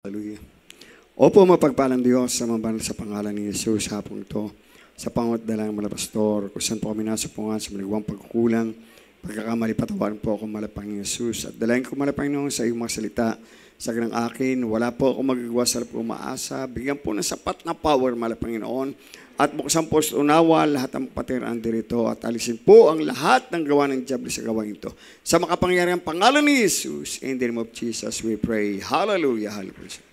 Hallelujah. Opo, mapagpalang Diyos sa mabanal sa pangalan ni Jesus hapong ito. Sa pangatdalang mga pastor, kung saan po kami nasupungan sa maligwang pagkukulang, pagkakamali patawarin po ako malapang ni Jesus. At dalayan ko malapang Panginoon sa iyong mga salita. Sa ganang akin, wala po ako magagawa sa umaasa. Bigyan po ng sapat na power malapang Panginoon. At buksan po sa unawa lahat ng patiraan dito at alisin po ang lahat ng gawa ng diablo sa gawain ito. Sa makapangyarihang pangalan ni Jesus, in the name of Jesus, we pray. Hallelujah, hallelujah.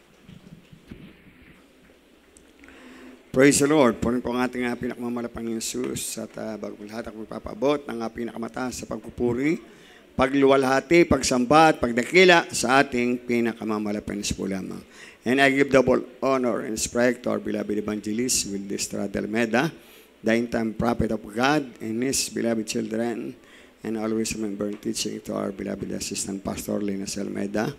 Praise the Lord. Punin po ang ating pinakamamalapang ni Jesus at bago lahat ako magpapaabot ng pinakamataas sa pagpupuri, pagluwalhati, pagsamba at pagdakila sa ating pinakamamalapang ni po lamang. And I give double honor and respect to our beloved evangelist, Wilde Estrada Almeda, the in-time prophet of God, and his beloved children, and always remember teaching to our beloved assistant pastor, Linus Almeda.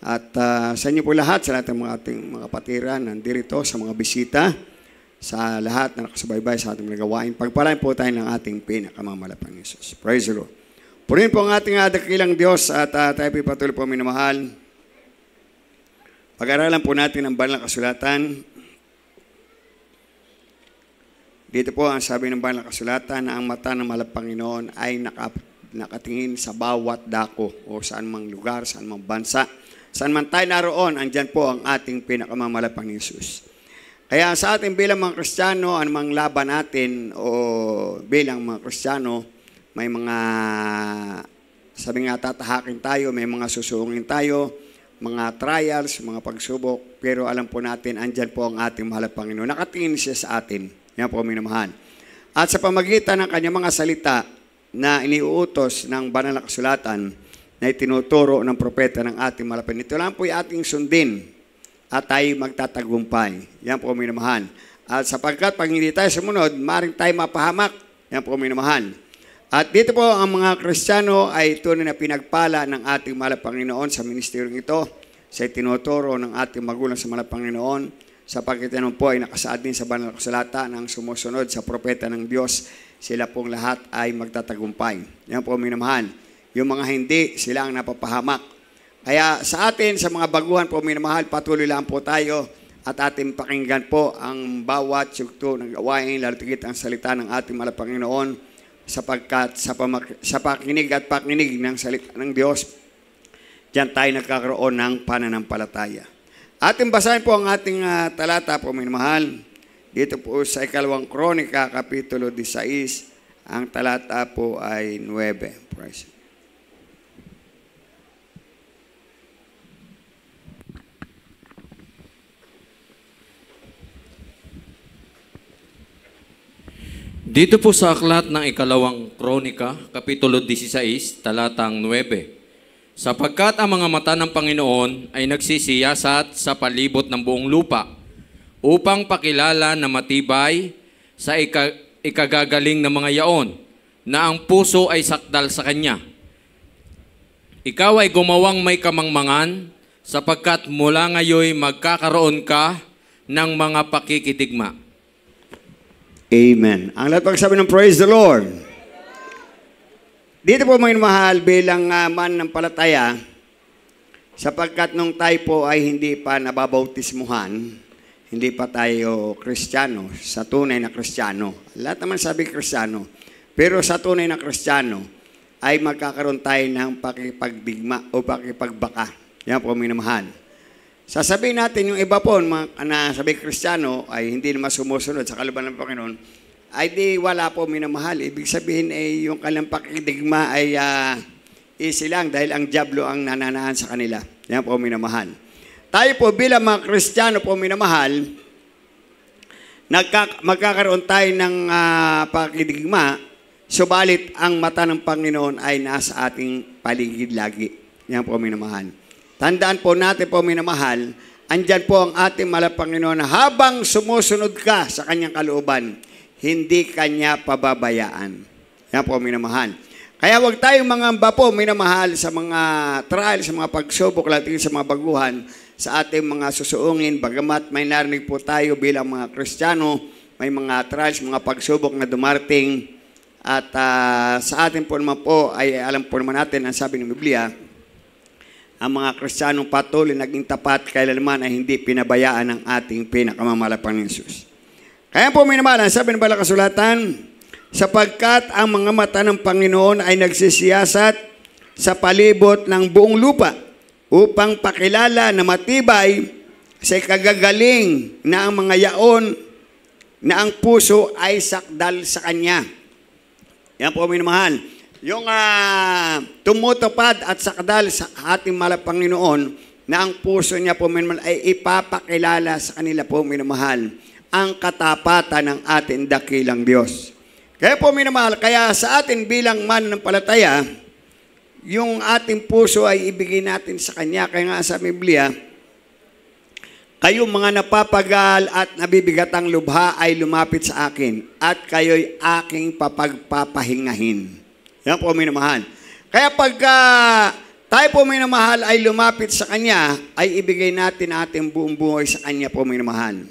At sa inyo po lahat, sa lahat ng ating mga patiran, nandito sa mga bisita, sa lahat na nakasubaybay sa ating mga gawain, pagpalain po tayo ng ating pinakamamalapang Jesus. Praise the Lord. Purihin po ang ating dakilang Diyos at tayo po patuloy po minamahal. Pag-aralan po natin ang banal na kasulatan. Dito po ang sabi ng banal na kasulatan na ang mata ng mahal Panginoon ay nakatingin sa bawat dako o saan mang lugar, saan mang bansa. Saan man tayo naroon, andyan po ang ating pinakamamalapang Jesus. Kaya sa ating bilang mga Kristiyano, anumang laban natin o bilang mga Kristiyano, may mga, sabi nga, tatahakin tayo, may mga susuungin tayo, mga trials, mga pagsubok, pero alam po natin, andyan po ang ating mahal na Panginoon. Nakatingin siya sa atin. Yan po, minamahal. At sa pamagitan ng kanyang mga salita na iniuutos ng banal na kasulatan na itinuturo ng propeta ng ating mahal na Panginoon, ito lang po yung ating sundin at tayo magtatagumpay. Yan po, minamahal. At sapagkat pag hindi tayo sumunod, maaaring tayo mapahamak. Yan po, minamahal. At dito po ang mga Kristiyano ay tunay na pinagpala ng ating mahal na Panginoon sa ministeryong ito, sa itinuturo ng ating magulang sa mahal na Panginoon, sapagkat yan po ay nakasaad din sa banal na kasulatan ng sumusunod sa propeta ng Diyos, sila pong lahat ay magtatagumpay. Yan po, minamahal. Yung mga hindi, sila ang napapahamak. Kaya sa atin, sa mga baguhan po, minamahal, patuloy lang po tayo at ating pakinggan po ang bawat yugto ng gawain, lalo tigit ang salita ng ating mahal na Panginoon, sapagkat sa pakinig at pakinig ng salita ng Diyos, diyan tayo nagkakaroon ng pananampalataya. Ating basahin po ang ating talata po, minamahal. Dito po sa Ikalawang Kronika, Kapitulo 16, ang talata po ay 9. Praise. Dito po sa aklat ng Ikalawang Kronika, Kapitulo 16, talatang 9. Sapagkat ang mga mata ng Panginoon ay nagsisiyasat sa palibot ng buong lupa upang pakilala na matibay sa ikagagaling ng mga yaon na ang puso ay sakdal sa Kanya. Ikaw ay gumawang may kamangmangan sapagkat mula ngayon magkakaroon ka ng mga pakikidigma. Amen. Ang lahat pagsabi ng praise the Lord. Dito po mga mahal bilang man ng palataya, sapagkat nung tayo po ay hindi pa nababautismuhan, hindi pa tayo Kristiyano, sa tunay na Kristiyano. Lahat naman sabi Kristiyano. Pero sa tunay na Kristiyano ay magkakaroon tayo ng pakipagdigma o pakipagbaka. Yan po mga mahal. Sasabihin natin yung iba po na sabi Kristiyano ay hindi naman sumusunod sa kalooban ng Panginoon, ay di wala po minamahal. Ibig sabihin ay yung kanilang pakidigma ay easy lang dahil ang diablo ang nananahan sa kanila. Yan po minamahal. Tayo po bilang mga Kristiyano po minamahal, magkakaroon tayo ng pakidigma, subalit ang mata ng Panginoon ay nasa ating paligid lagi. Yan po minamahal. Tandaan po natin po, minamahal, andyan po ang ating mahal na Panginoon na habang sumusunod ka sa kanyang kalooban, hindi kanya pababayaan. Yan po, minamahal. Kaya huwag tayong mangamba po, minamahal, sa mga trial, sa mga pagsubok, lating sa mga baguhan, sa ating mga susuungin, bagamat may narinig po tayo bilang mga Kristiyano, may mga trials, mga pagsubok na dumarating, at sa atin po naman po, ay alam po naman natin ang sabi ng Biblia, ang mga Kristiyanong patuloy naging tapat kailanman ay hindi pinabayaan ng ating pinakamamalapang ni Jesus. Kaya po minamahal, sabi ng Banal na Kasulatan, sapagkat ang mga mata ng Panginoon ay nagsisiyasat sa palibot ng buong lupa upang pakilala na matibay sa kagagaling na ang mga yaon na ang puso ay sakdal sa Kanya. Yan po minamahal. Yung tumutupad at sakdal sa ating mahal Panginoon na ang puso niya po minamahal ay ipapakilala sa kanila po minamahal ang katapatan ng ating dakilang Diyos. Kaya po minamahal, kaya sa atin bilang mananampalataya, yung ating puso ay ibigay natin sa Kanya. Kaya nga sa Biblia, kayo mga napapagal at nabibigatang lubha ay lumapit sa akin at kayo'y aking papagpapahingahin. Yan po minamahal. Kaya pagka tayo po minamahal ay lumapit sa Kanya, ay ibigay natin ating buong buhay sa Kanya po minamahal.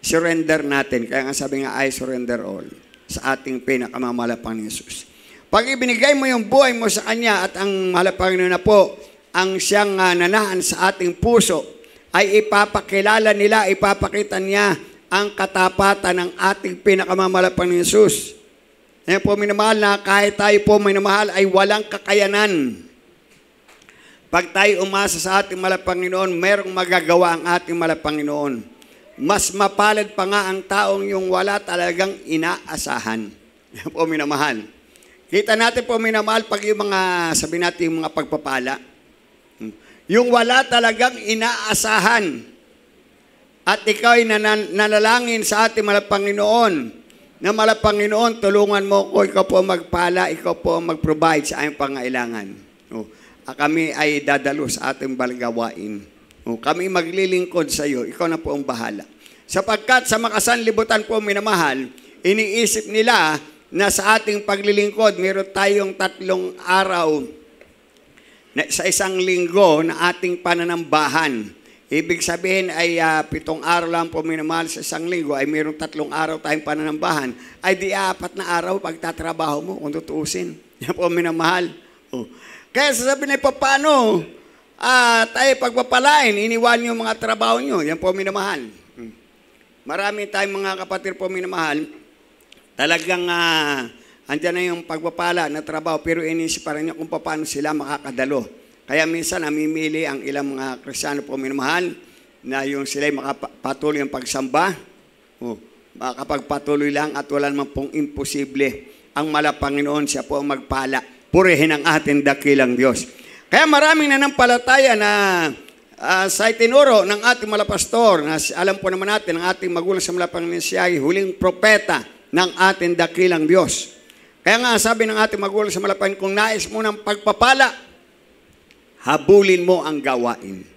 Surrender natin. Kaya nga sabi nga, I surrender all sa ating pinakamamalapang ni Jesus. Pag ibinigay mo yung buhay mo sa Kanya at ang malapang na po, ang siyang nanahan sa ating puso, ay ipapakilala nila, ipapakita niya ang katapatan ng ating pinakamamalapang ni Jesus. Ngayon po minamahal na kahit tayo po minamahal ay walang kakayanan. Pag tayo umasa sa ating malapanginoon, merong magagawa ang ating malapanginoon. Mas mapalad pa nga ang taong yung wala talagang inaasahan. Ngayon po minamahal. Kita natin po minamahal pag yung mga, sabi natin yung mga pagpapala. Yung wala talagang inaasahan. At ikaw ay nanalangin sa ating malapanginoon na malapanginoon, tulungan mo ko, ikaw po magpala, ikaw po mag-provide sa aming pangailangan. Kami ay dadalo sa ating balgawain. Kami maglilingkod sa iyo, ikaw na po ang bahala. Sapagkat sa makasanlibutan po minamahal, iniisip nila na sa ating paglilingkod, meron tayong 3 araw na sa isang linggo na ating pananambahan. Ibig sabihin ay 7 araw lang po minamahal sa isang linggo, ay mayroong 3 araw tayong pananambahan, ay di 4 na araw pagtatrabaho mo kung tutuusin. Yan po minamahal. Kaya sasabihin ay paano tayo pagpapalain, iniwan yung mga trabaho nyo. Yan po minamahal. Marami tayong mga kapatid po minamahal, talagang andyan na yung pagpapala na trabaho, pero inisip pa rin niya kung paano sila makakadalo. Kaya minsan namimili ang ilang mga Kristiyano po minamahal na yung sila'y makapatuloy ang pagsamba. Makapagpatuloy lang at wala naman pong imposible. Ang malapanginoon siya po ang magpala. Purihin ang ating dakilang Diyos. Kaya maraming nanampalataya na sa itinuro ng ating malapastor, na alam po naman natin, ang ating magulang sa malapanginoon siya ay huling propeta ng ating dakilang Diyos. Kaya nga sabi ng ating magulang sa malapanginoon, kung nais mo ng pagpapala, habulin mo ang gawain.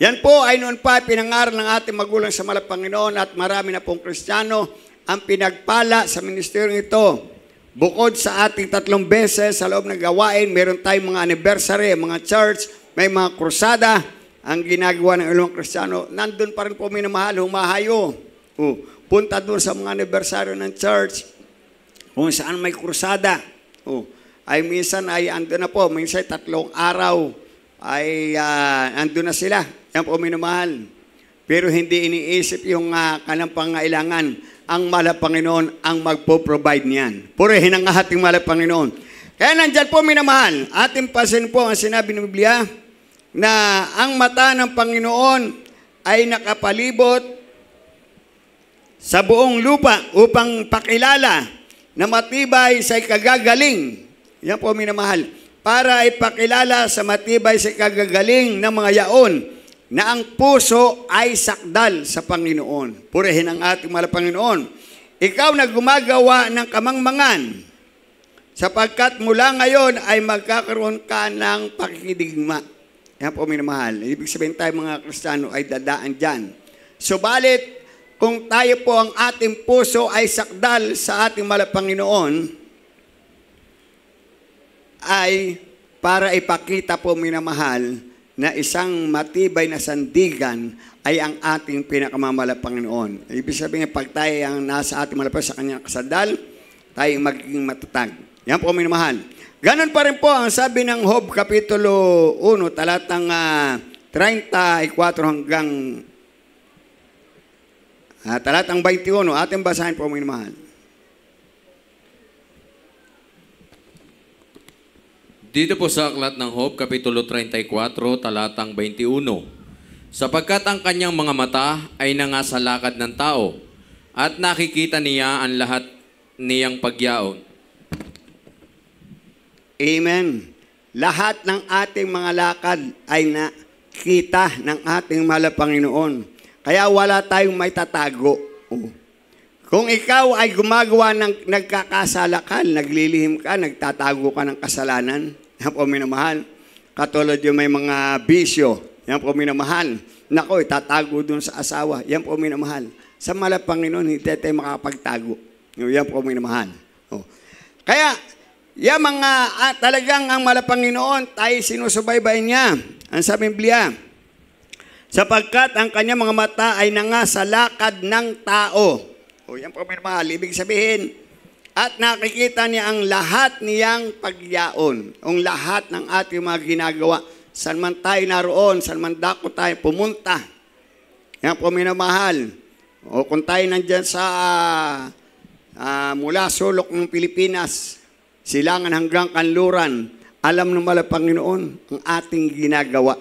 Yan po ay noon pa pinangaral ng ating magulang sa malapanginoon at marami na pong Kristiyano ang pinagpala sa ministeryo ito. Bukod sa ating 3 beses sa loob ng gawain, meron tayong mga anniversary, mga church, may mga krusada, ang ginagawa ng ilang Kristiyano. Nandun pa rin po minamahal, humahayo. Punta doon sa mga anniversary ng church, kung saan may krusada. Ay minsan ay ando na po, minsan 3 araw ay ando na sila. Yan po minamahal. Pero hindi iniisip yung kanilang pangailangan. Ang malapanginoon ang magpo-provide niyan. Purihin ang ating malapanginoon. Kaya nandyan po minamahal, ating pasin po ang sinabi ng Biblia na ang mata ng Panginoon ay nakapalibot sa buong lupa upang pakilala na matibay sa kagagaling. Yan po minamahal. Para ipakilala sa matibay sa kagagaling ng mga yaon na ang puso ay sakdal sa Panginoon. Purihin ang ating mahal Panginoon. Ikaw na gumagawa ng kamangmangan, sapagkat mula ngayon ay magkakaroon ka ng pakikidigma. Yan po minamahal. Ibig sabihin tayo mga Kristiyano ay dadaan dyan. Subalit, kung tayo po ang ating puso ay sakdal sa ating mahal Panginoon, ay para ipakita po minamahal na isang matibay na sandigan ay ang ating pinakamamahal Panginoon. Ibig sabihin, pag tayo ang nasa ating malapit sa kanyang kasandal, tayo magiging matatag. Yan po minamahal. Ganon pa rin po ang sabi ng Job, Kapitulo 1, talatang 34 hanggang talatang 21. Ating basahin po minamahal. Dito po sa aklat ng Job, Kapitulo 34, talatang 21. Sapagkat ang kanyang mga mata ay nangasalakad ng tao, at nakikita niya ang lahat niyang pagyaon. Amen. Lahat ng ating mga lakad ay nakita ng ating mahal na Panginoon. Kaya wala tayong may tatago. Kung ikaw ay gumagawa ng nagkakasalakan, naglilihim ka, nagtatago ka ng kasalanan, yan po minamahal. Katulad yung may mga bisyo, yan po minamahal. Nako, itatago dun sa asawa, yan po minamahal. Sa mahal na Panginoon, hindi tayo makapagtago. Yan po minamahal. Kaya, yan mga talagang ang mahal na Panginoon, tayo sinusubaybay niya. Ang sa Biblia, sapagkat ang kanyang mga mata ay nangasalakad ng tao. Yan po minamahal. Ibig sabihin, at nakikita niya ang lahat niyang pagyaon. Ang lahat ng ating mga ginagawa. Saan man tayo naroon, saan man dako tayo pumunta. Yan po minamahal. O kung tayo nandyan sa mula sulok ng Pilipinas, silangan hanggang kanluran, alam ng mahal na Panginoon ang ating ginagawa.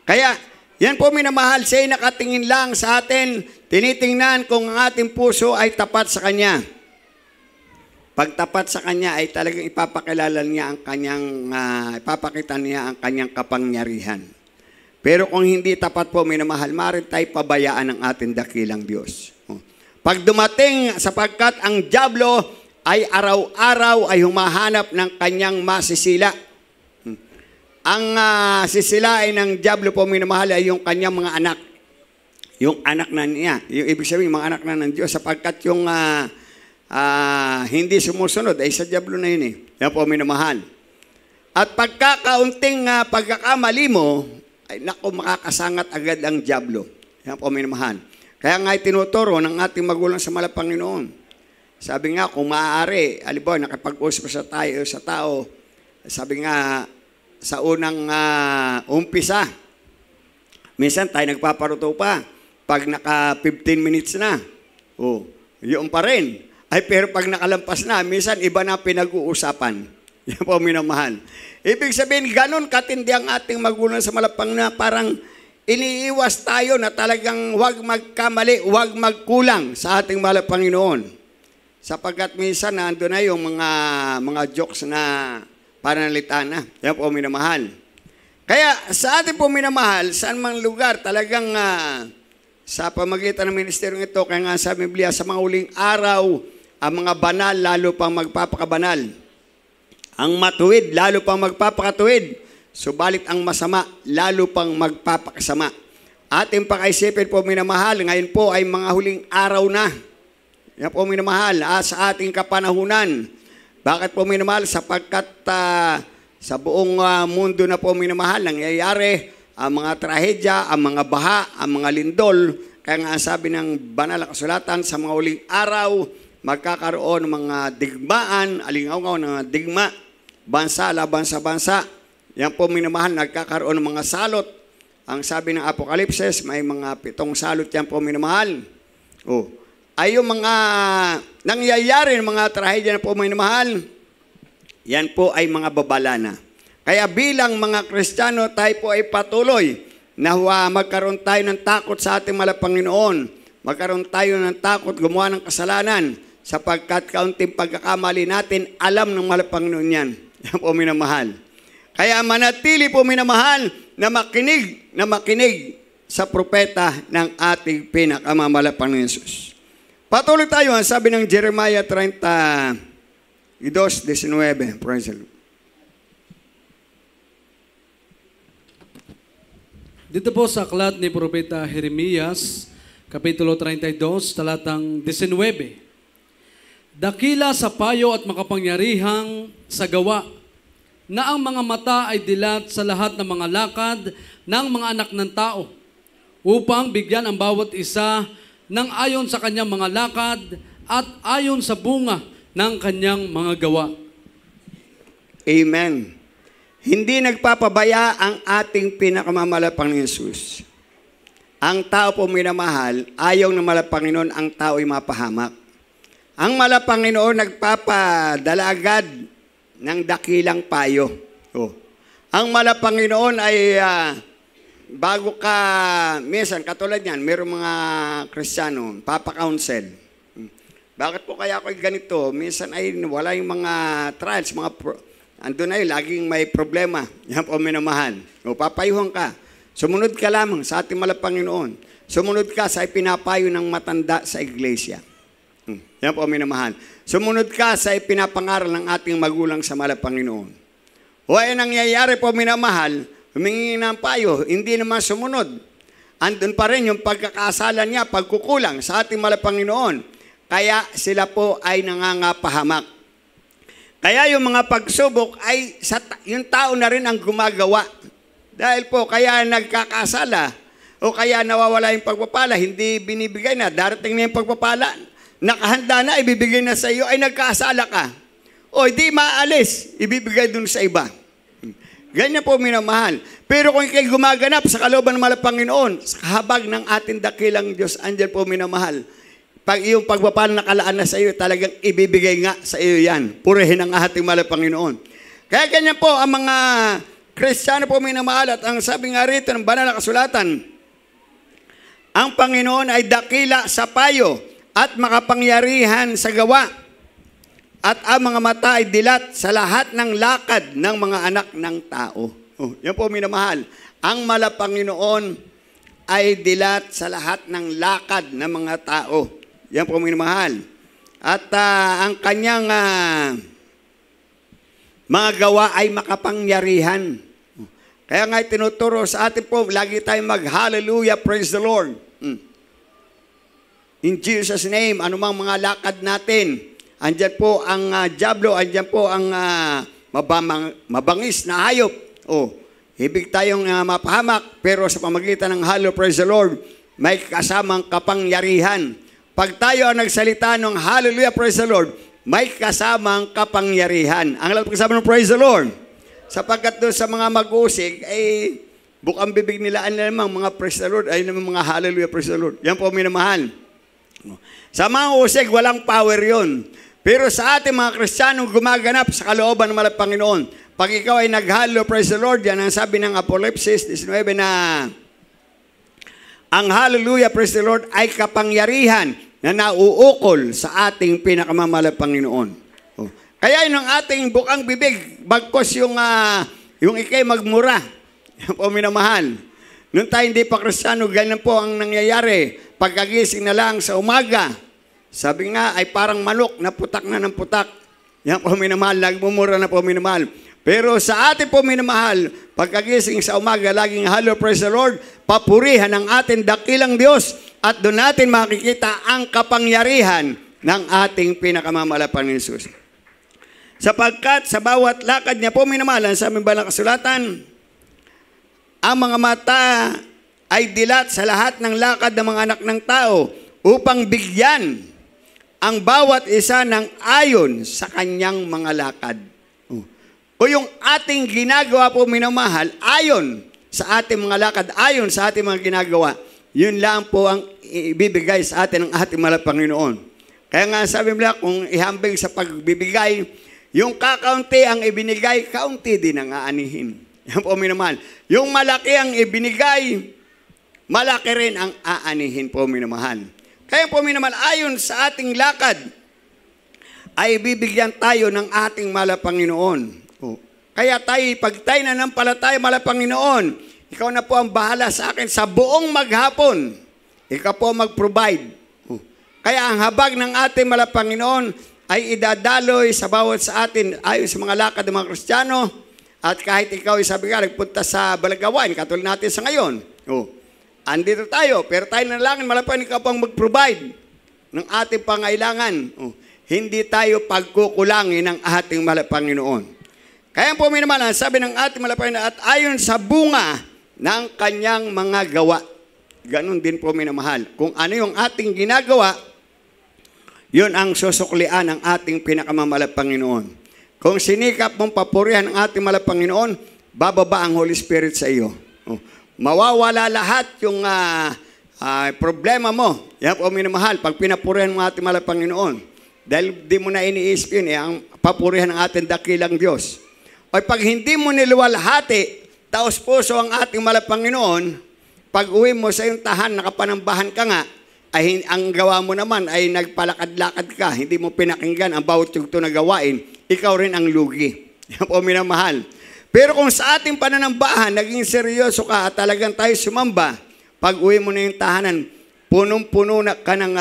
Kaya, yan po minamahal, siya'y nakatingin lang sa atin, tinitingnan kung ang ating puso ay tapat sa Kanya. Pag tapat sa Kanya ay talagang ipapakilala niya ang Kanyang, ipapakita niya ang Kanyang kapangyarihan. Pero kung hindi tapat po minamahal, maaaring tayo pabayaan ng ating dakilang Diyos. Pag dumating, sapagkat ang dyablo ay araw-araw ay humahanap ng kanyang masisila. Ang sisilain ng dyablo po minamahal ay yung kanyang mga anak. Yung anak na niya. Yung ibig sabihin, mga anak na ng Diyos. Sapagkat yung hindi sumusunod, ay sa dyablo na yun eh. Yan po minamahal. At pagkakaunting pagkakamali mo, ay naku, makakasangat agad ang dyablo. Yan po minamahal. Kaya nga tinuturo ng ating magulang sa mahal na Panginoon. Sabi nga, kung maaari, alibaw, nakipag-usap sa tao, sabi nga, sa unang umpisa, minsan tayo nagpaparuto pa, pag naka 15 minutes na, yun pa rin. Ay, pero pag nakalampas na, minsan iba na pinag-uusapan. Yan po minamahal. Ibig sabihin, ganun katindi ang ating magulang sa malapang na parang iniiwas tayo na talagang huwag magkamali, huwag magkulang sa ating mahal na Panginoon. Sapagkat minsan nandun na yung mga jokes na pananalita na. Yan po minamahal. Kaya sa ating po minamahal, saan mang lugar talagang sa pamagitan ng ministeryong ito, kaya nga sa Biblia, sa mga huling araw, ang mga banal lalo pang magpapakabanal. Ang matuwid, lalo pang magpapakatuwid. Subalit ang masama, lalo pang magpapakasama. Ating pakaisipin po minamahal, ngayon po ay mga huling araw na. Yan po minamahal, sa ating kapanahunan. Bakit po minamahal? Sapagkat sa buong mundo na po minamahal, nangyayari ang mga trahedya, ang mga baha, ang mga lindol. Kaya nga sabi ng banal na kasulatan, sa mga huling araw, magkakaroon ng mga digmaan, alingaw-ngaw ng mga digma, bansa laban sa bansa. Yan po minamahal, nagkakaroon ng mga salot. Ang sabi ng Apokalipsis, may mga 7 salot yan po minamahal. Ay yung mga nangyayari ng mga trahedya na po minamahal, yan po ay mga babala na. Kaya bilang mga Kristiyano, tayo po ay patuloy na magkaroon tayo ng takot sa ating mahal na Panginoon. Magkaroon tayo ng takot gumawa ng kasalanan sapagkat kaunting pagkakamali natin, alam ng mahal na Panginoon yan. Yan po minamahal. Kaya manatili po minamahal na makinig sa propeta ng ating pinakamamahal na Panginoon Jesus. Patuloy tayo, ang sabi ng Jeremiah 32:19. Praise the Lord. Dito po sa aklat ni Propeta Jeremias, Kapitulo 32, talatang 19. Dakila sa payo at makapangyarihang sa gawa, na ang mga mata ay dilat sa lahat ng mga lakad ng mga anak ng tao, upang bigyan ang bawat isa ng ayon sa kanyang mga lakad at ayon sa bunga ng kanyang mga gawa. Amen. Hindi nagpapabaya ang ating pinakamamahal Panginoon Yesus. Ang tao po minamahal, ayaw ng mahal Panginoon ang tao ay mapahamak. Ang mahal Panginoon nagpapadala agad ng dakilang payo. Ang mahal Panginoon ay bago ka, minsan katulad yan, mayroong mga Kristiyano, papa-counsel. Bakit po kaya ako ganito? Minsan ay wala yung mga trials, andun ay laging may problema. Yan po minamahal. Papayuhan ka. Sumunod ka lamang sa ating mahal Panginoon. Sumunod ka sa ipinapayo ng matanda sa iglesia. Yan po minamahal. Sumunod ka sa ipinapangaral ng ating magulang sa mahal Panginoon. O ay nangyayari po minamahal, humingi ng payo, hindi naman sumunod. Andun pa rin yung pagkakasala niya, pagkukulang sa ating mahal Panginoon. Kaya sila po ay nangangapahamak. Kaya yung mga pagsubok ay yung tao na rin ang gumagawa. Dahil po kaya nagkakasala o kaya nawawala yung pagpapala, hindi binibigay na, darating na yung pagpapala, nakahanda na, ibibigay na sa iyo, ay nagkasala ka. O hindi maalis, ibibigay dun sa iba. Ganyan po minamahal. Pero kung ikay gumaganap sa kalooban ng mahal Panginoon, sa kahabag ng ating dakilang Diyos, andyan po minamahal. Pag iyong pagpapala nakalaan na sa iyo, talagang ibibigay nga sa iyo yan. Purihin ang ating mahal Panginoon. Kaya ganyan po ang mga Kristiyano po minamahal at ang sabi nga rito ng banal na kasulatan, ang Panginoon ay dakila sa payo at makapangyarihan sa gawa at ang mga mata ay dilat sa lahat ng lakad ng mga anak ng tao. Yan po minamahal. Ang mahal Panginoon ay dilat sa lahat ng lakad ng mga tao. Yan po minamahal. At ang kanyang mga gawa ay makapangyarihan. Kaya nga tinuturo sa atin po, lagi tayong mag-hallelujah, praise the Lord. In Jesus' name, anumang mga lakad natin, andyan po ang diablo, andyan po ang mabangis na hayop. Ibig tayong mapahamak, pero sa pamagitan ng hallelujah, praise the Lord, may kasamang kapangyarihan. Pag tayo ang nagsalita ng hallelujah, praise the Lord, may kasamang kapangyarihan. Ang alam kasama ng praise the Lord. Sapagkat doon sa mga mag-usig, ay bukang bibig nila namang mga praise the Lord, ay namang mga hallelujah, praise the Lord. Yan po minamahal. Sa mga usig, walang power yon. Pero sa ating mga Kristiyanong gumaganap sa kalooban ng mahal Panginoon, pag ikaw ay nag-hallelujah, praise the Lord, yan ang sabi ng Apocalypse 19 na ang hallelujah, praise the Lord, ay kapangyarihan na nauukol sa ating pinakamamahal Panginoon. Kaya yun ang ating bukang bibig, bagkos yung ikay magmura. Yan po minamahal. Noon tayo hindi pa Kristiyano, ganyan po ang nangyayari. Pagkagising na lang sa umaga, sabi nga ay parang manok na putak na ng putak. Yan po minamahal, nagmumura na po minamahal. Pero sa atin po minamahal, pagkagising sa umaga, laging hallelujah, praise the Lord, papurihan ang ating dakilang Diyos at doon natin makikita ang kapangyarihan ng ating pinakamamahal Panginoon Yesus. Sapagkat sa bawat lakad niya po minamahal, sa aming banal na kasulatan, ang mga mata ay dilat sa lahat ng lakad ng mga anak ng tao upang bigyan ang bawat isa ng ayon sa kanyang mga lakad. O yung ating ginagawa po minamahal, ayon sa ating mga lakad, ayon sa ating mga ginagawa, yun lang po ang ibibigay sa atin ng ating mahal Panginoon. Kaya nga sabi nila, kung ihambing sa pagbibigay, yung kakaunti ang ibinigay, kaunti din ang aanihin. Yan po minamahal. Yung malaki ang ibinigay, malaki rin ang aanihin po minamahal. Kaya po minamahal, ayon sa ating lakad, ay bibigyan tayo ng ating mahal Panginoon. Kaya tayo, pag tayo nanampalataya mahal Panginoon, ikaw na po ang bahala sa akin sa buong maghapon. Ikaw po mag-provide. Kaya ang habag ng ating mahal Panginoon, ay idadaloy sa bawat sa atin ayon sa mga lakad ng mga Kristiyano. At kahit ikaw, sabi ka, nagpunta sa Balagawan, katulad natin sa ngayon. Andito tayo, pero tayo nalangin, malapan ikaw pang mag-provide ng ating pangailangan. Hindi tayo pagkukulangin ng ating mahal Panginoon. Kaya po minamahal, sabi ng ating mahal Panginoon, at ayon sa bunga ng kanyang mga gawa. Ganon din po minamahal. Kung ano yung ating ginagawa, yun ang susuklian ng ating pinakamamahal Panginoon. Kung sinikap mong papurihan ang ating mahal na Panginoon, bababa ang Holy Spirit sa iyo. Mawawala lahat yung problema mo. Yan po minamahal, pag pinapurihan mo ang ating mahal na Panginoon. Dahil di mo na iniisip yun, ang papurihan ng ating dakilang Diyos. O pag hindi mo niluwalhati, taos puso ang ating mahal na Panginoon, pag uwi mo sa iyong tahan, nakapanambahan ka nga, ay ang gawa mo naman ay nagpalakad-lakad ka, hindi mo pinakinggan ang bawat yugto na gawain, ikaw rin ang lugi. Yan po minamahal. Pero kung sa ating pananambahan, naging seryoso ka at talagang tayo sumamba, pag uwi mo na yung tahanan, punong-puno na ka ng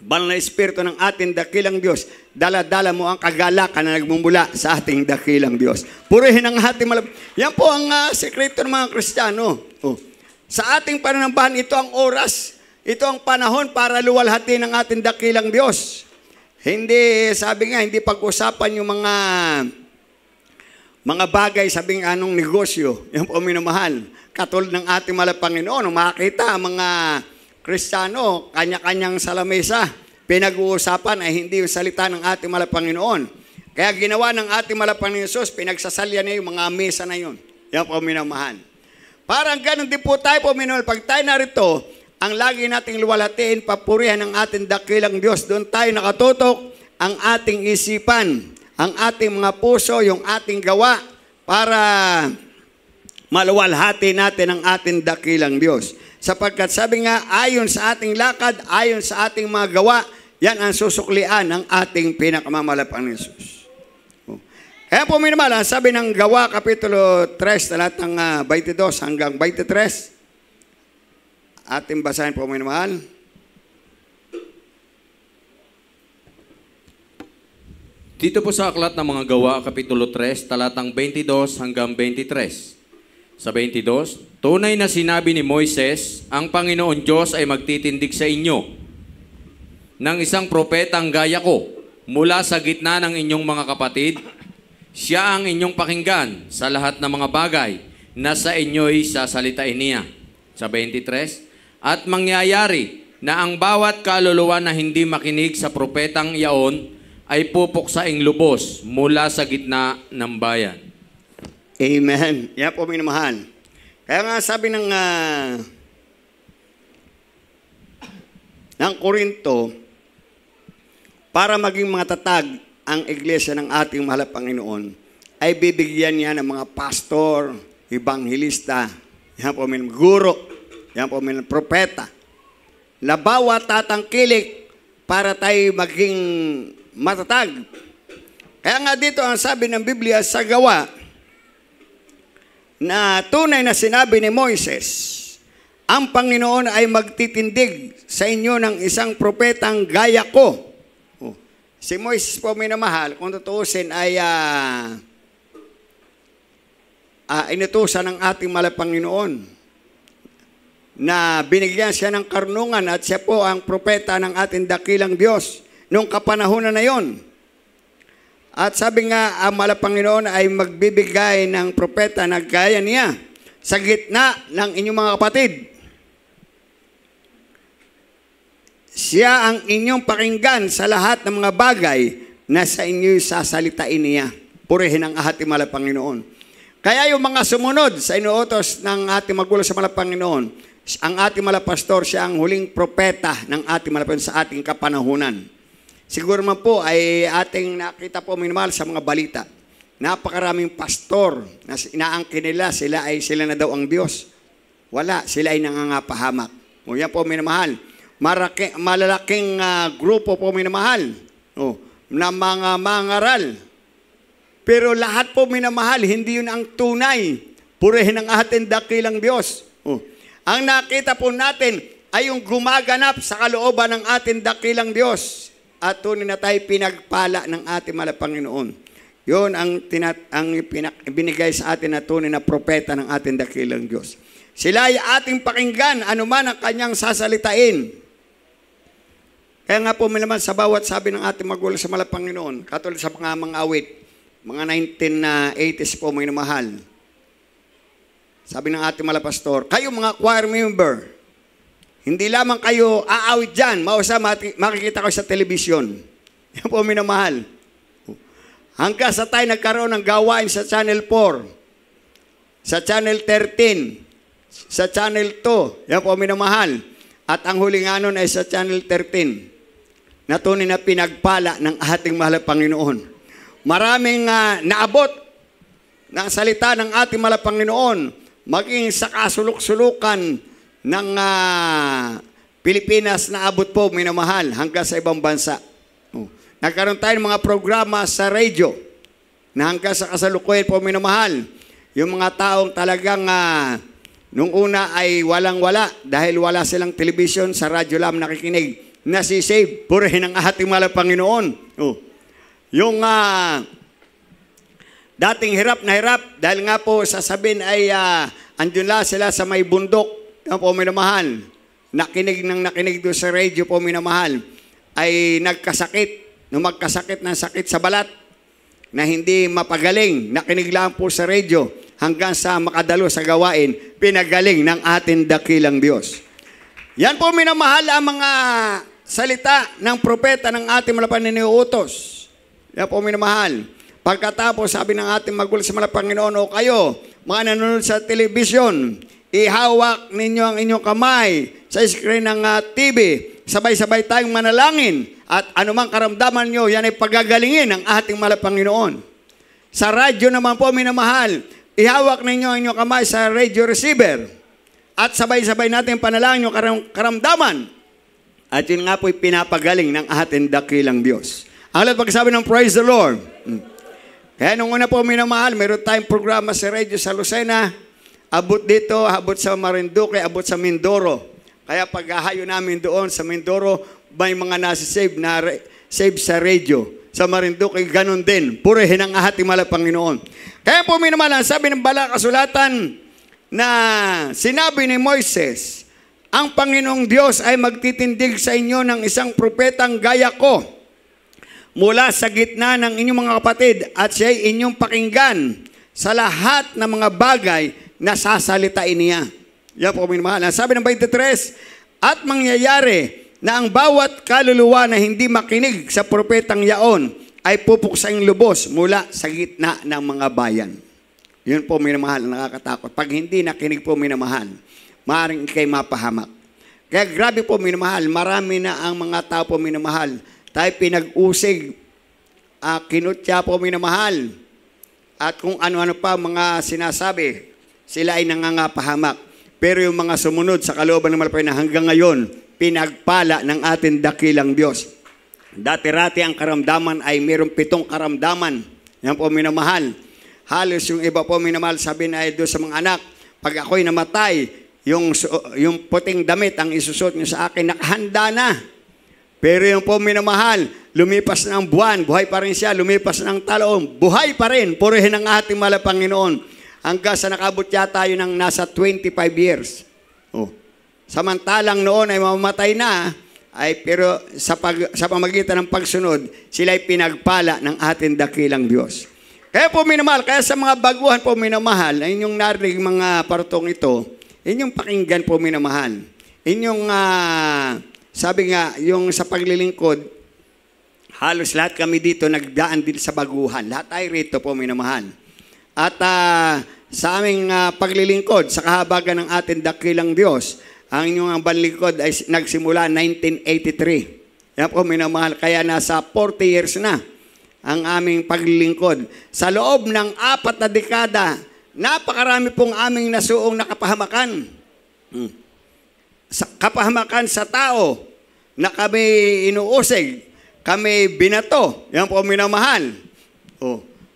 banal na espiritu ng ating dakilang Diyos, dala-dala mo ang kagalakan na nagmumula sa ating dakilang Diyos. Purihin ang ating Yan po ang sekreto ng mga Kristiyano. Sa ating pananambahan, ito ang oras, ito ang panahon para luwalhati ng ating dakilang Diyos. Hindi, sabi nga, hindi pag-usapan yung mga bagay, sabi nga anong negosyo. Yan po minamahal. Katulad ng ating mahal na Panginoon, makakita ang mga Kristiyano, kanya-kanyang salamesa, pinag-uusapan ay hindi yung salita ng ating mahal na Panginoon. Kaya ginawa ng ating mahal na Panginoon Jesus, pinagsasalya niya yung mga mesa na yun. Yan po minamahal. Parang ganun din po tayo po minamahal. Pag tayo narito, ang lagi nating luwalhatiin, papurihan ng ating dakilang Diyos. Doon tayo nakatutok ang ating isipan, ang ating mga puso, yung ating gawa, para maluwalhati natin ang ating dakilang Diyos. Sapagkat sabi nga, ayon sa ating lakad, ayon sa ating mga gawa, yan ang susuklian ng ating pinakamamalapan ni Jesus. Kaya po minamahal, sabi ng Gawa, Kapitulo 3, talatang 22 hanggang 23, ating basahin po minamahal. Dito po sa aklat ng mga Gawa, Kapitulo 3, talatang 22 hanggang 23. Sa 22, tunay na sinabi ni Moises, ang Panginoon Diyos ay magtitindig sa inyo ng isang propetang gaya ko mula sa gitna ng inyong mga kapatid. Siya ang inyong pakinggan sa lahat ng mga bagay na sa inyo'y sasalitain niya. Sa 23, at mangyayari na ang bawat kaluluwa na hindi makinig sa propetang iyaon ay pupuksaing lubos mula sa gitna ng bayan. Amen. Yan po minamahal. Kaya nga sabi ng Korinto, para maging mga tatag ang iglesia ng ating mahal na Panginoon, ay bibigyan niya ng mga pastor, ebanghilista, yan po guro, yan po propeta, na bawat tatangkilik para tayo maging matatag. Kaya nga dito ang sabi ng Biblia sa Gawa, na tunay na sinabi ni Moises, ang Panginoon ay magtitindig sa inyo ng isang propetang gaya ko. Si Moises po minamahal, kung tutuusin ay inutusan ng ating mahal na Panginoon na binigyan siya ng karunungan at siya po ang propeta ng ating dakilang Diyos noong kapanahunan na yon. At sabi nga, ang mahal na Panginoon ay magbibigay ng propeta na gaya niya sa gitna ng inyong mga kapatid. Siya ang inyong pakinggan sa lahat ng mga bagay na sa inyo'y sasalitain niya. Purihin ang ating mahal na Panginoon. Kaya yung mga sumunod sa inuutos ng ating magulang sa mahal na Panginoon, ang ating mahal na pastor, siya ang huling propeta ng ating mahal na Panginoon sa ating kapanahunan. Siguro man po ay ating nakita po minamahal sa mga balita. Napakaraming pastor na inaangkin nila, sila na daw ang Diyos. Wala, sila ay nangangapahamak. O yan po minamahal. Malalaking grupo po minamahal na mga mangaral. Pero lahat po minamahal, hindi yun ang tunay. Purihin ang ating dakilang Diyos. Ang nakita po natin ay yung gumaganap sa kalooban ng ating dakilang Diyos. At tunay na tayo pinagpala ng ating mahal na Panginoon. Yun ang binigay sa atin na tunay na propeta ng ating dakilang Diyos. Sila ay ating pakinggan, anuman ang kanyang sasalitain. Kaya nga po naman sa bawat sabi ng ating magulang sa mahal na Panginoon, katulad sa mga awit, mga 1980s po may namahal. Sabi ng ating mahal na pastor, kayo mga choir member, hindi lamang kayo aawit dyan, mausa makikita ko sa telebisyon. Yan po minamahal. hanggang sa tayo nagkaroon ng gawain sa Channel 4, sa Channel 13, sa Channel 2, yan po minamahal. At ang huli nga nun ay sa Channel 13, na tunay na pinagpala ng ating mahal na Panginoon. Maraming naabot ng salita ng ating mahal na Panginoon, maging sa kasulok-sulukan ng Pilipinas na abot po minamahal hanggang sa ibang bansa. Nagkaroon tayo ng mga programa sa radio na hanggang sa kasalukuyan po minamahal. Yung mga taong talagang nung una ay walang-wala dahil wala silang television, sa radyo lang nakikinig, nasisave, purihin ang ating mahal na Panginoon. Yung dating hirap na hirap, dahil nga po sasabihin ay andun lang sila sa may bundok, yan po minamahal, nakinig doon sa radio po minamahal, ay nagkasakit, nung magkasakit ng sakit sa balat, na hindi mapagaling, nakinig lang po sa radio, hanggang sa makadalo sa gawain, pinagaling ng ating dakilang Diyos. Yan po minamahal ang mga salita ng propeta ng ating malapaninuutos. Yan po minamahal. Pagkatapos, sabi ng ating magulang sa Panginoon, o kayo, mga nanonood sa television, ihawak ninyo ang inyong kamay sa screen ng TV, sabay-sabay tayong manalangin, at anumang karamdaman nyo, yan ay pagagalingin ng ating Panginoon. Sa radyo naman po minamahal, ihawak ninyo ang inyong kamay sa radio receiver at sabay-sabay natin panalangin yung karamdaman. At yun nga po'y pinapagaling ng ating dakilang Diyos. Ang lahat pagsabi ng praise the Lord. Kaya nung una po minamahal, meron tayong programa sa radio sa Lucena, abot dito, abot sa Marinduque, abot sa Mindoro. Kaya paghahayo namin doon sa Mindoro, may mga nasa-save na save sa radio. Sa Marinduque, ganun din. Purihin ang ating mahal na Panginoon. Kaya po minamahal, sabi ng Banal na Kasulatan na sinabi ni Moises, ang Panginoong Diyos ay magtitindig sa inyo ng isang propetang gaya ko mula sa gitna ng inyong mga kapatid at siya ay inyong pakinggan sa lahat ng mga bagay na sasalitain niya. Yan po minamahal. Sabi ng 23, at mangyayari na ang bawat kaluluwa na hindi makinig sa propetang yaon ay pupuksang lubos mula sa gitna ng mga bayan. Yun po minamahal, nakakatakot. Pag hindi nakinig po minamahal, maaaring ikay mapahamak. Kaya grabe po minamahal, marami na ang mga tao po minamahal. Tayo pinag-usig, kinutya po minamahal. At kung ano-ano pa mga sinasabi, sila ay nangangapahamak. Pero yung mga sumunod sa kalooban ng malapay na hanggang ngayon, pinagpala ng ating dakilang Diyos. Dati-rati ang karamdaman ay mayroong 7 karamdaman. Yan po minamahal. Halos yung iba po minamahal, sabi na ay doon sa mga anak, pag ako'y namatay, yung puting damit ang isusot niyo sa akin, nakahanda na. Pero yung po minamahal, lumipas ng buwan, buhay pa rin siya, lumipas ng taon, buhay pa rin, purihin ang ating mahal na Panginoon. Hanggang sa nakabot yata tayo ng nasa 25 years. Samantalang noon ay mamamatay na, pero sa pamagitan ng pagsunod, sila ay pinagpala ng ating dakilang Diyos. Kaya po minamahal, kaya sa mga baguhan po minamahal, ay inyong narinig mga partong ito, inyong pakinggan po minamahal. Inyong, sabi nga, yung sa paglilingkod, halos lahat kami dito nagdaan din sa baguhan. Lahat ay rito po minamahal. At sa aming paglilingkod, sa kahabagan ng ating dakilang Diyos, ang inyong banlingkod ay nagsimula 1983. Yan po minamahal, kaya nasa 40 years na ang aming paglilingkod. Sa loob ng 4 na dekada, napakarami pong aming nasuong nakapahamakan. Kapahamakan sa tao na kami inuusig, kami binato. Yan po minamahal.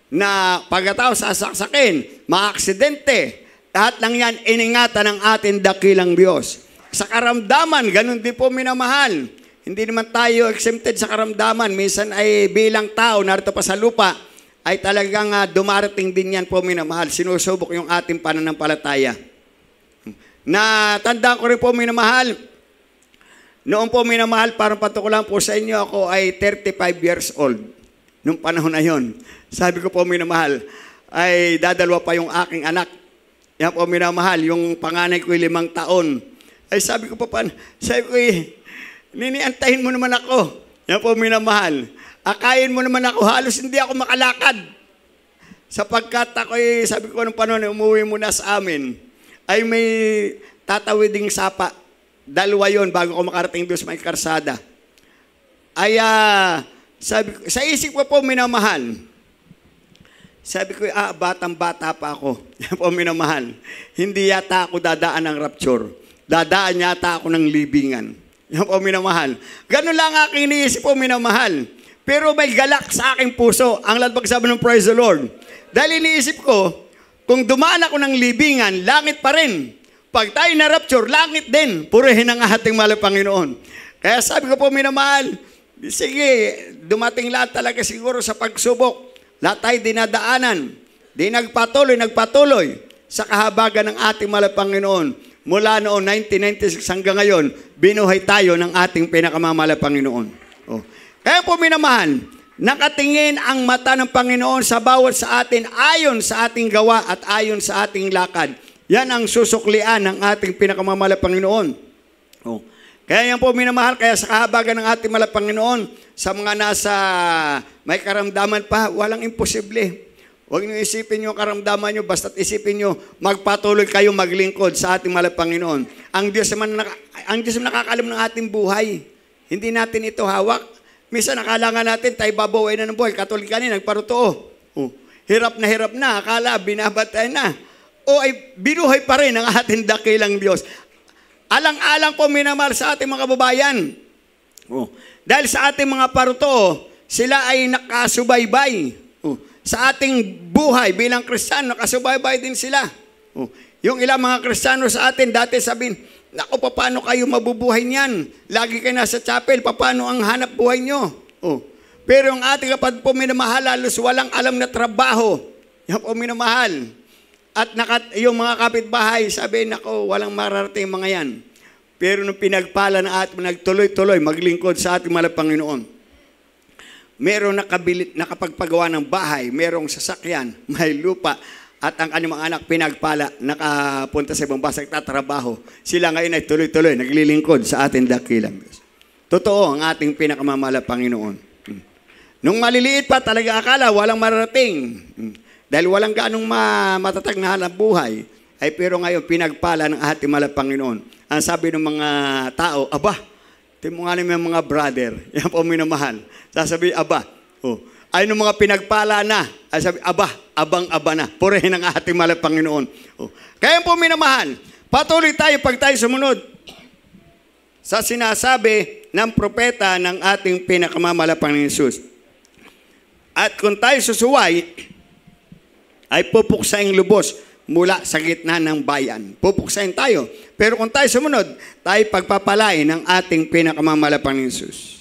Na pagkatao sasaksakin, mga aksidente, lahat lang yan iningatan ng ating dakilang Diyos. Sa karamdaman, ganun din po minamahal. Hindi naman tayo exempted sa karamdaman. Minsan ay bilang tao, narito pa sa lupa, ay talagang dumarating din yan po minamahal. Sinusubok yung ating pananampalataya. Na tandaan ko rin po minamahal, noon po minamahal, parang patukulan po sa inyo, ako ay 35 years old. Nung panahon na yon, sabi ko po minamahal, ay dadalwa pa yung aking anak. Yan po minamahal, yung panganay ko 5 taon. Ay sabi ko pa, sabi ko niniantahin mo naman ako. Yan po minamahal. Akayin mo naman ako, halos hindi ako makalakad. Sapagkat ako'y, sabi ko nung panahon, umuwi muna sa amin, ay may tatawiding sapa. Dalawa yon bago ko makarating doon sa may karsada. Ay, sabi ko, sa isip ko po, minamahal. Sabi ko, batang-bata pa ako. Yan po, minamahal. Hindi yata ako dadaan ng rapture. Dadaan yata ako ng libingan. Yan po, minamahal. Ganun lang aking iniisip po, minamahal. Pero may galak sa aking puso. Ang pagsabi ng praise the Lord. Dahil iniisip ko, kung dumaan ako ng libingan, langit pa rin. Pag tayo na rapture, langit din. Purihin ang ating mahal na Panginoon. Kaya sabi ko po, minamahal, sige, dumating lahat talaga siguro sa pagsubok. Lahat tayo dinadaanan. Di nagpatuloy sa kahabagan ng ating mahal na Panginoon. Mula noong 1996 hanggang ngayon, binuhay tayo ng ating pinakamamahal na Panginoon. Oh. Kaya po, minamahal, nakatingin ang mata ng Panginoon sa bawat sa atin ayon sa ating gawa at ayon sa ating lakad. Yan ang susuklian ng ating pinakamamahal na Panginoon. Oh. Kaya yan po, minamahal, kaya sa kahabagan ng ating mahal na Panginoon, sa mga nasa may karamdaman pa, walang imposible. Huwag niyo isipin yung karamdaman niyo, basta't isipin niyo, magpatuloy kayo maglingkod sa ating mahal na Panginoon. Ang Diyos naman nakakalam ng ating buhay. Hindi natin ito hawak. Minsan nakala nga natin, tayo babawain na ng buhay. Katulad kanina, nagparuto. Oh. Hirap na, akala, binabatay na. O ay binuhay pa rin ang ating dakilang Diyos. Alang-alang po minamahal sa ating mga kababayan. Oh. Dahil sa ating mga paruto, sila ay nakasubaybay. Oh. Sa ating buhay bilang Kristiyano, nakasubaybay din sila. Oh. Yung ilang mga Kristiyano sa atin, dati sabihin, naku, paano kayo mabubuhay niyan? Lagi kayo nasa chapel, paano ang hanap buhay nyo? Oh. Pero yung ating kapatid po minamahal, halos walang alam na trabaho. Yan po minamahal. At yung mga kapitbahay, sabi, nako, walang mararating mga yan. Pero nung pinagpala na at nagtuloy-tuloy, maglingkod sa ating mahal na Panginoon, merong nakapagpagawa ng bahay, merong sasakyan, may lupa, at ang kanyang mga anak pinagpala, nakapunta sa ibang bansa, nagtatrabaho. Sila ngayon ay tuloy-tuloy, naglilingkod sa ating dakilang Diyos. Totoo ang ating pinakamamahal na Panginoon. Nung maliliit pa, talaga akala, walang mararating. Dahil walang ganong matatag na hanap buhay, ay pero ngayon pinagpala ng ating mahal na Panginoon. Ang sabi ng mga tao, aba, timunganin mo yung mga brother, yan po minamahal. Sasabi, aba, oh. Ay nung mga pinagpala na, ay sabi, aba, abang-aba na. Purihin ang ating mahal na Panginoon. Oh. Kaya po minamahal, patuloy tayo pag tayo sumunod sa sinasabi ng propeta ng ating pinakamamahal na Panginoon Jesus. At kung tayo susuway, ay pupuksaing lubos mula sa gitna ng bayan. Pupuksain tayo. Pero kung tayo sumunod, tayo pagpapalain ng ating pinakamamahal na Panginoon Jesus.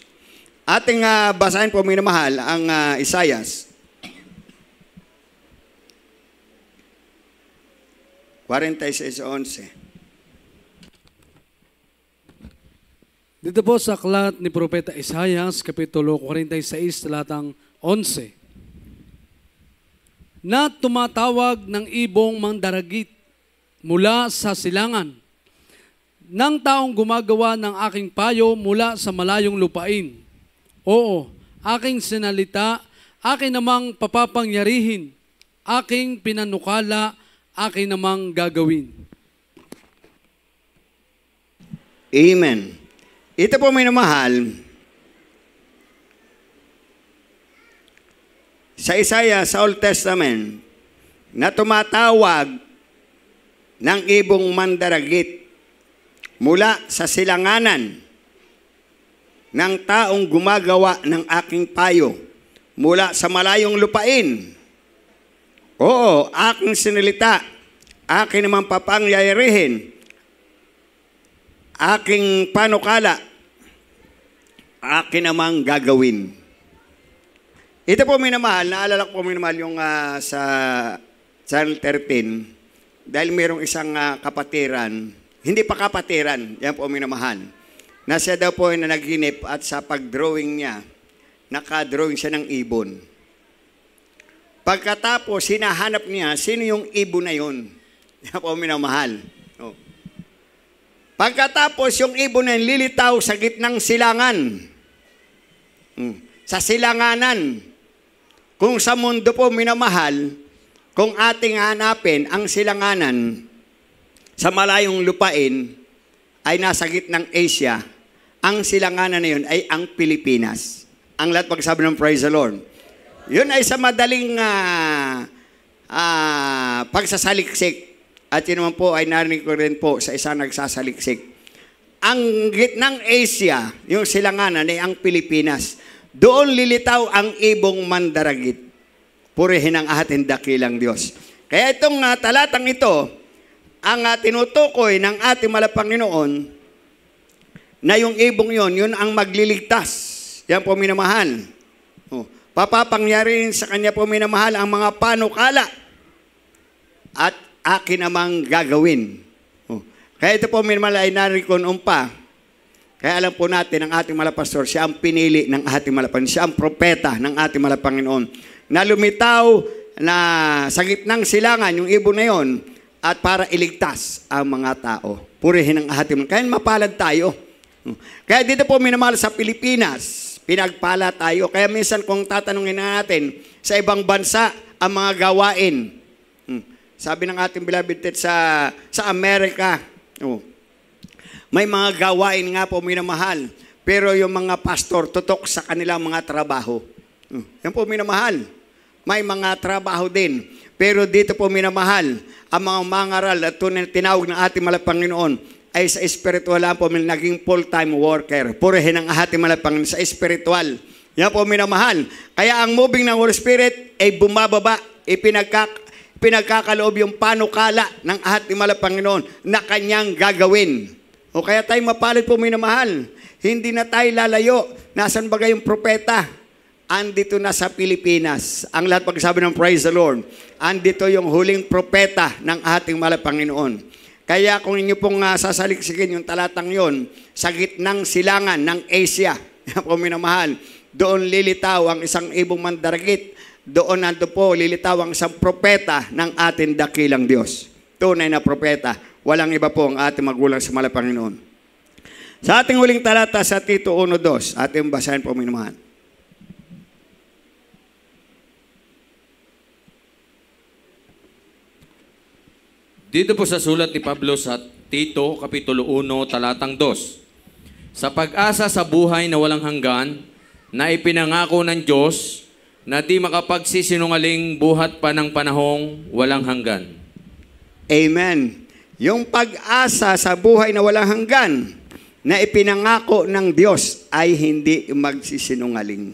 Ating basahin po, minamahal, ang Isaias 46:11. Dito po sa aklat ni Propeta Isaias, Kapitulo 46, talatang 11. Na tumatawag ng ibong mandaragit mula sa silangan, ng taong gumagawa ng aking payo mula sa malayong lupain. Oo, aking sinalita, aking namang papapangyarihin, aking pinanukala, aking namang gagawin. Amen. Ito po minamahal, sa Isaiah, sa Old Testament, na tumatawag ng ibong mandaragit mula sa silanganan ng taong gumagawa ng aking payo mula sa malayong lupain. Oo, aking sinilita, aking naman papangyarihin, aking panukala, aking namang gagawin. Ito po minamahal, naalala ko po minamahal yung sa Channel 13, dahil mayroong isang kapatiran, hindi pa kapatiran, yan po minamahal, na siya daw po na naghinip at sa pag-drawing niya, naka-drawing siya ng ibon. Pagkatapos, hinahanap niya, sino yung ibon na yun? Yan po minamahal. Oh. Pagkatapos, yung ibon na yun, lilitaw sa gitnang silangan. sa silanganan. Kung sa mundo po minamahal, kung ating hanapin ang silanganan sa malayong lupain ay nasa gitnang Asia, ang silanganan na yun ay ang Pilipinas. Ang lahat pagsabi ng praise the Lord. Yun ay sa madaling pagsasaliksik. At yun naman po ay narinig ko rin po sa isang nagsasaliksik. Ang gitnang Asia, yung silanganan ay ang Pilipinas. Doon lilitaw ang ibong mandaragit. Purihin ang ating dakilang Diyos. Kaya itong talatang ito, ang tinutukoy ng ating Panginoon, na yung ibong yun ang magliligtas. Yan po minamahal. Papapangyarin sa kanya po minamahal ang mga panukala at akin namang gagawin. Kaya ito po minamahal ay narikon umpa. Kaya alam po natin ang ating malapastor, siya ang pinili ng ating Panginoon. Siya ang propeta ng ating Panginoon. Na lumitaw na sa gitnang silangan yung ibon na yon at para iligtas ang mga tao. Purihin ang ating Kaya mapalad tayo. Kaya dito po minamahal sa Pilipinas, pinagpala tayo. Kaya minsan kung tatanungin natin sa ibang bansa ang mga gawain. Sabi ng ating beloved sa Amerika, may mga gawain nga po minamahal. Pero yung mga pastor, tutok sa kanilang mga trabaho. Yan po minamahal. May mga trabaho din. Pero dito po minamahal, ang mga mangaral at tinawag ng ating Panginoon ay sa espiritual lang po naging full-time worker. Purihin ang ating Panginoon sa espiritual. Yan po minamahal. Kaya ang moving ng Holy Spirit ay bumababa, pinagkakaloob yung panukala ng ating Panginoon na kanyang gagawin. O kaya tayo mapalit po minamahal. Hindi na tayo lalayo. Nasaan ba yung propeta? Andito na sa Pilipinas. Ang lahat pagsabi ng praise the Lord. Andito yung huling propeta ng ating Panginoon. Kaya kung inyo pong sasaliksikin yung talatang yon, sa gitnang silangan ng Asia, yan po minamahal, doon lilitaw ang isang ibong mandaragit. Doon nando po lilitaw ang isang propeta ng ating dakilang Diyos. Tunay na propeta. Walang iba po ang ating magulang sa Panginoon. Sa ating huling talata sa Tito 1:2, ating basahin po minamahal. Dito po sa sulat ni Pablo sa Tito, Kapitulo 1, talatang 2. Sa pag-asa sa buhay na walang hanggan, na ipinangako ng Diyos, na di makapagsisinungaling buhat pa ng panahong walang hanggan. Amen. Yung pag-asa sa buhay na walang hanggan, na ipinangako ng Diyos ay hindi magsisinungaling.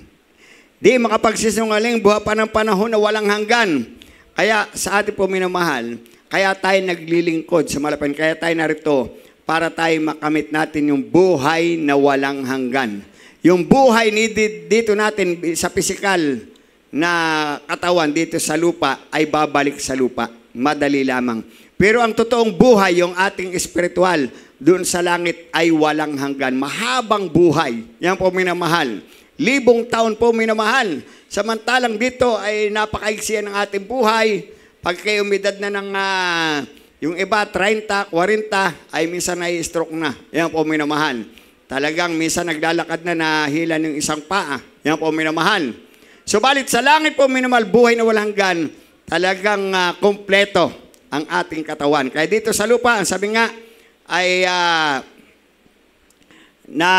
Di makapagsisinungaling buhat pa ng panahon na walang hanggan. Kaya sa ating po minamahal, kaya tayo naglilingkod sa Malapan. Kaya tayo narito para tayo makamit natin yung buhay na walang hanggan. Yung buhay dito natin sa pisikal na katawan dito sa lupa ay babalik sa lupa. Madali lamang. Pero ang totoong buhay, yung ating espiritual, doon sa langit ay walang hanggan. Mahabang buhay. Yan po minamahal. 1,000 taon po minamahal. Samantalang dito ay napakaigsiyan ng ating buhay. Pag kayo umidad na ng, yung iba, 30, 40, ay minsan ay stroke na. Yan po minamahal. Talagang minsan naglalakad na nahila ng isang paa. Yan po minamahal. Subalit sa langit po minamahal, buhay na walang hanggan, talagang kompleto ang ating katawan. Kaya dito sa lupa, ang sabi nga, ay na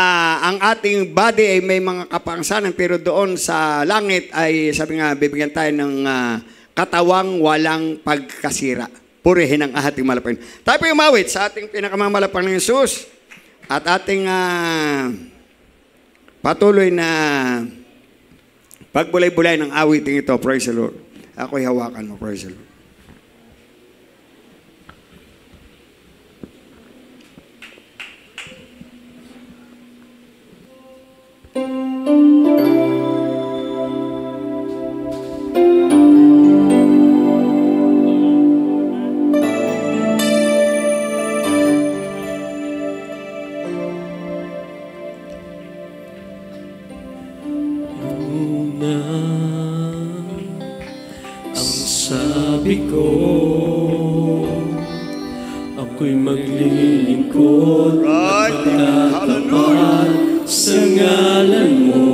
ang ating body ay may mga kapangsanan, pero doon sa langit ay sabi nga, bibigyan tayo ng katawang walang pagkasira. Purihin ang ating malapang. Tayo po umawit sa ating pinakamamalapang ng Jesus at ating patuloy na pagbulay-bulay ng awiting ito. Praise the Lord. Ako'y hawakan mo. Praise the Lord. Sabi ko, ako'y maglilingkod at magtatapat sa ngalan mo.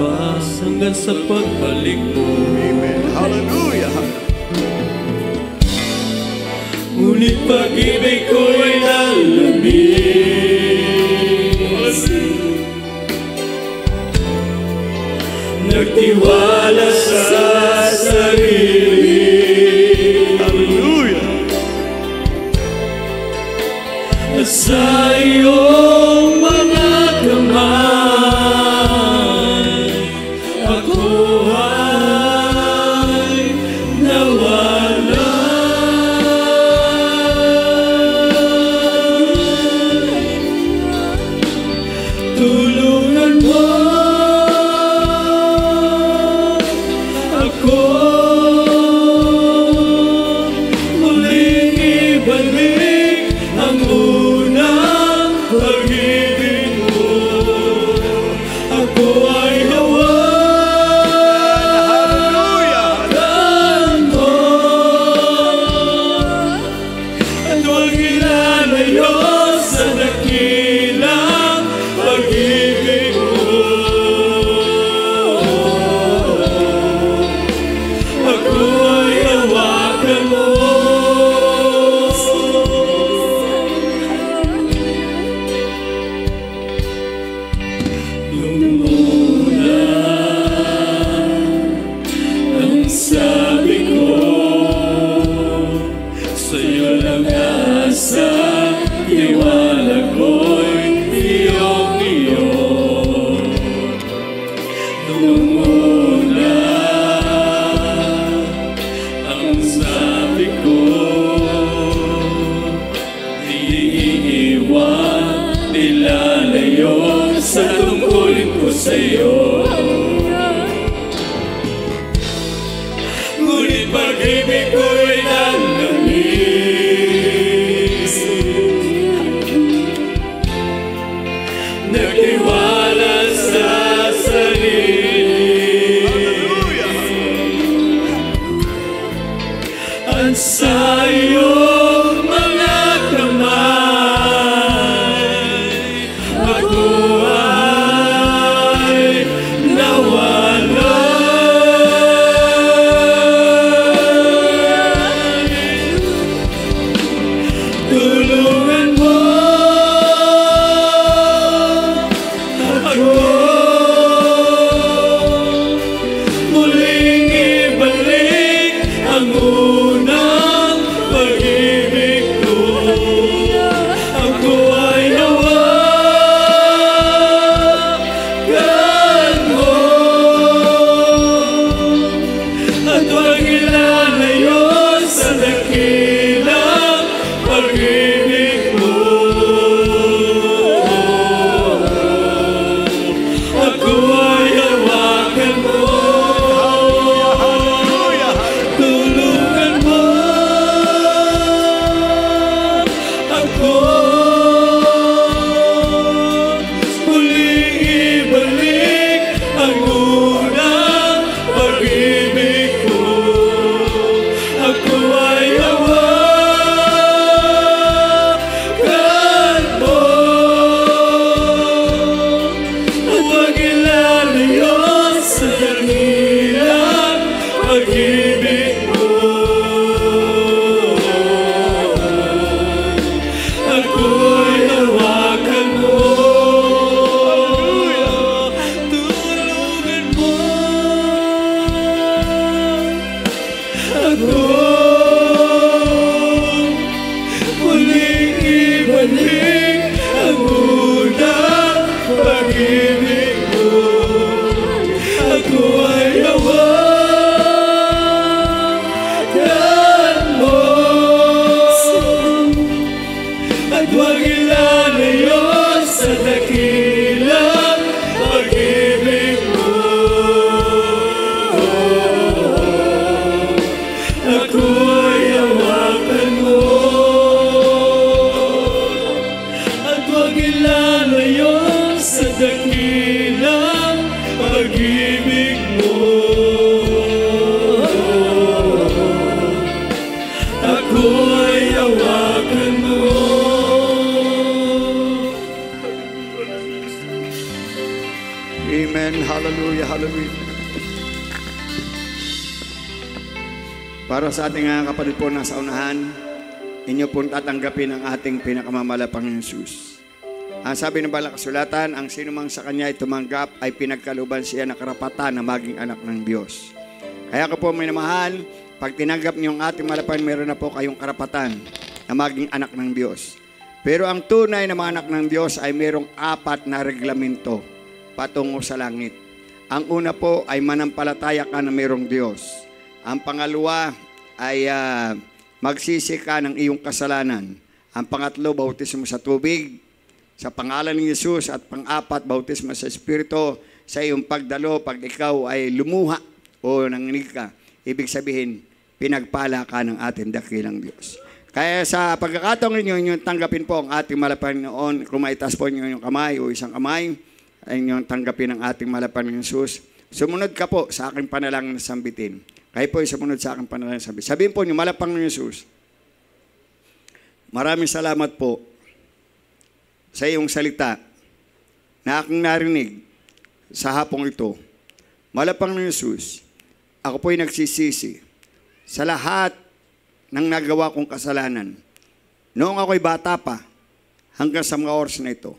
wakas hanggang sa pagbalik mo. Amen. Hallelujah. Ngunit pag-ibig ko'y nalamig, nagtiwala sa sarili. Hallelujah. At sa iyong mga kamay, ako ay nawala. Tulungan mo ako muling ibalik ang unang pag-ibig mo. Ako ay hawakan mo at huwag ilalayo sa dakilang pag-ibig mo. Ako ay hawakan mo. Nung una ang sabi ko, sa'yo lang asa, tiwala ko'y iyong-iyo. Nung una ang sabi ko, di iiwan, nilalayo sa tungkulin ko sa'yo. Ngunit pag-ibig ko'y nalamig, nagtiwala sa sarili. At sa iyong mga kamay, ako ay nawala. Tulungan mo ako muling ibalik ang unang pag-ibig ko. Ako ay hawakan mo at huwag ilalayo sa dakilang pag-ibig mo. Ako ay hawakan mo. Tulungan mo ako muling ibalik ang unang pag-ibig ko. Ako ay hawakan mo at huwag ilalayo sa dakilang pag-ibig mo. Ako ay hawakan mo. Tulungan mo ako muling ibalik ang unang pag-ibig mo. Ako ay hawakan mo at huwag ilalayo sa dakilang pag-ibig mo. Ako ay hawakan mo at huwag ilalayo sa dakilang Amen. Hallelujah. Hallelujah. Para sa ating kapatid po nasa unahan, inyo pong tatanggapin ang ating pinakamamalapang Jesus. Ang sabi ng Banal na Kasulatan, ang sinumang sa Kanya ay tumanggap ay pinagkalooban siya ng karapatan na maging anak ng Diyos. Kaya ko po minamahal, pag tinanggap niyo ang ating malapan, meron na po kayong karapatan na maging anak ng Diyos. Pero ang tunay na mga anak ng Diyos ay merong 4 na reglamento patungo sa langit. Ang una po ay manampalataya ka na merong Diyos. Ang pangalawa ay magsisi ka ng iyong kasalanan. Ang pangatlo, bautismo sa tubig, sa pangalan ni Jesus. At pang-4, bautismo sa Espiritu, sa iyong pagdalo, pag ikaw ay lumuha o nanginig ka. Ibig sabihin, pinagpala ka ng ating dakilang Diyos. Kaya sa pagkakataong ninyo, tanggapin po ang ating malapan noon. Kung maitas po ninyo yung kamay o isang kamay, ay inyong tanggapin ang ating malapan ng Jesus. Sumunod ka po sa aking panalangin na sambitin. Kayo po sumunod sa aking panalangin na sambitin. Sabihin po niyo, malapang ng Jesus, maraming salamat po sa iyong salita na aking narinig sa hapong ito. Malapang ng Jesus, ako po'y nagsisisi sa lahat ng nagawa kong kasalanan. Noong ako'y bata pa, hanggang sa mga oras na ito.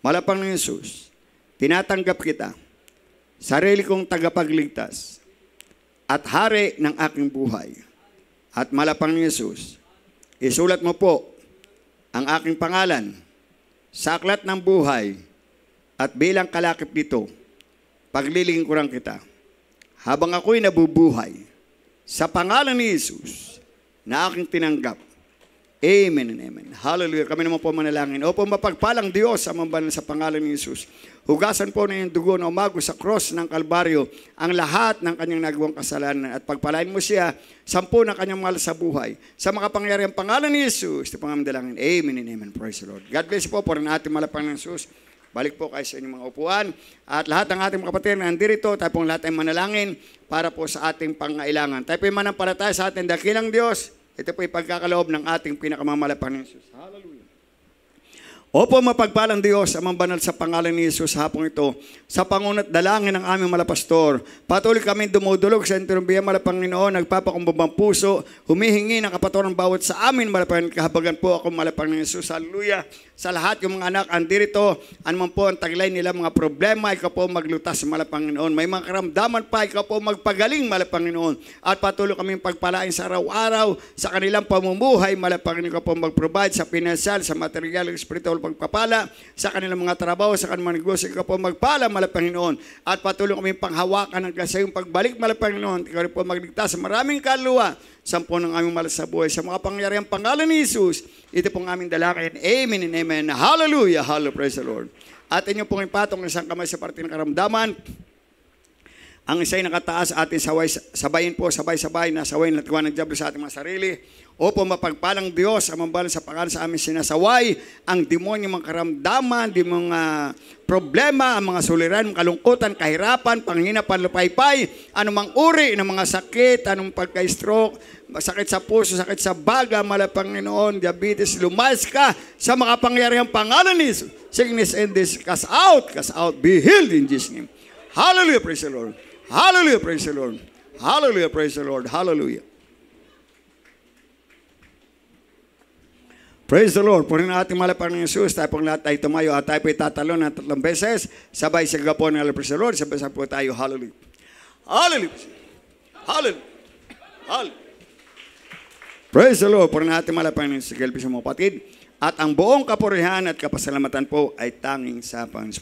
Malapang ng Jesus, tinatanggap kita, sarili kong tagapagligtas, at hari ng aking buhay. At malapang ng Jesus, isulat mo po ang aking pangalan sa aklat ng buhay at bilang kalakip nito, paglilingkuran kita. Habang ako'y nabubuhay, sa pangalan ni Jesus, na aking tinanggap. Amen and amen. Hallelujah. Kami naman po manalangin. Opo, mapagpalang Diyos sa mambanan sa pangalan ni Jesus. Hugasan po na yung dugo na umago sa cross ng Kalbaryo ang lahat ng kanyang nagawang kasalanan at pagpalain mo siya 10 ng kanyang mahal sa buhay. Sa makapangyariang pangalan ni Jesus, ito pang dalangin. Amen and amen. Praise the Lord. God bless po po rin ating malapang ng Jesus. Balik po kayo sa inyong mga upuan. At lahat ng ating mga kapatid na nandirito, tayo pong lahat ay manalangin para po sa ating pangailangan. Tayo po ay manampalataya sa ating dakilang Diyos. Ito po ay pagkakaloob ng ating pinakamamalapang ng Jesus. Hallelujah. Opo, mapagpalang Diyos, amang banal sa pangalan ni Jesus hapong ito, sa pangunat dalangin ng aming malapastor. Patuloy kami dumudulog sa intrumbiya malapang Panginoon, nagpapakumbabang puso, humihingi ng kapatawaran bawat sa amin malapang kahabagan po ako malapang ni Jesus. Hallelujah. Sa lahat yung mga anak andirito, anuman po ang taglay nila mga problema, ikaw po maglutas malapang Panginoon. May mga karamdaman pa, ikaw po magpagaling malapang Panginoon. At patuloy kami pagpalain sa araw-araw, sa kanilang pamumuhay malapang Panginoon, ikaw po mag-provide sa pinansyal, sa material, spiritual pagpapala, sa kanilang mga trabaho, sa kanilang mga negosyo, ikaw po magpala malapang Panginoon. At patuloy kami panghawakan ng kasayong pagbalik malapang Panginoon, ikaw rin po magligtas sa maraming kaluluwa, 10 ng aming mahal sa buhay. Sa mga pangyariang pangalan ni Jesus, ito pong aming dalangin. Amen and amen. Hallelujah. Hallelujah. Praise the Lord. At inyo pong ipatong ng isang kamay sa parte ng karamdaman. Ang isa'y nakataas atin sabayin po, sabay-sabay na sawayin at gawa ng Diablo sa ating mga sarili. Opo, mapagpalang Diyos, amang sa pangalan sa amin sinasaway, ang demonyo, mga karamdaman, di mga problema, ang mga suliran, kalungkutan, kahirapan, panghina, panlupaypay, anumang uri ng mga sakit, anong pagka-stroke, sakit sa puso, sakit sa baga, malapang Panginoon, diabetes, lumayas ka sa makapangyarihang pangalan ni Jesus. Sickness and disease, cast out, be healed in Jesus' name. Hallelujah, praise the Lord. Hallelujah, praise the Lord. Hallelujah, praise the Lord. Hallelujah. Praise the Lord. Punin natin malapang ng Jesus. Tayo pong lahat ay tumayo at tayo po itatalon ng 3 beses. Sabay sa gapon ng praise the Lord. Sabay sa po tayo. Hallelujah. Hallelujah. Hallelujah. Hallelujah. Praise the Lord. Punin natin malapang ng Jesus. Sa mga kapatid. At ang buong kapurihan at kapasalamatan po ay tanging sa Panginoon.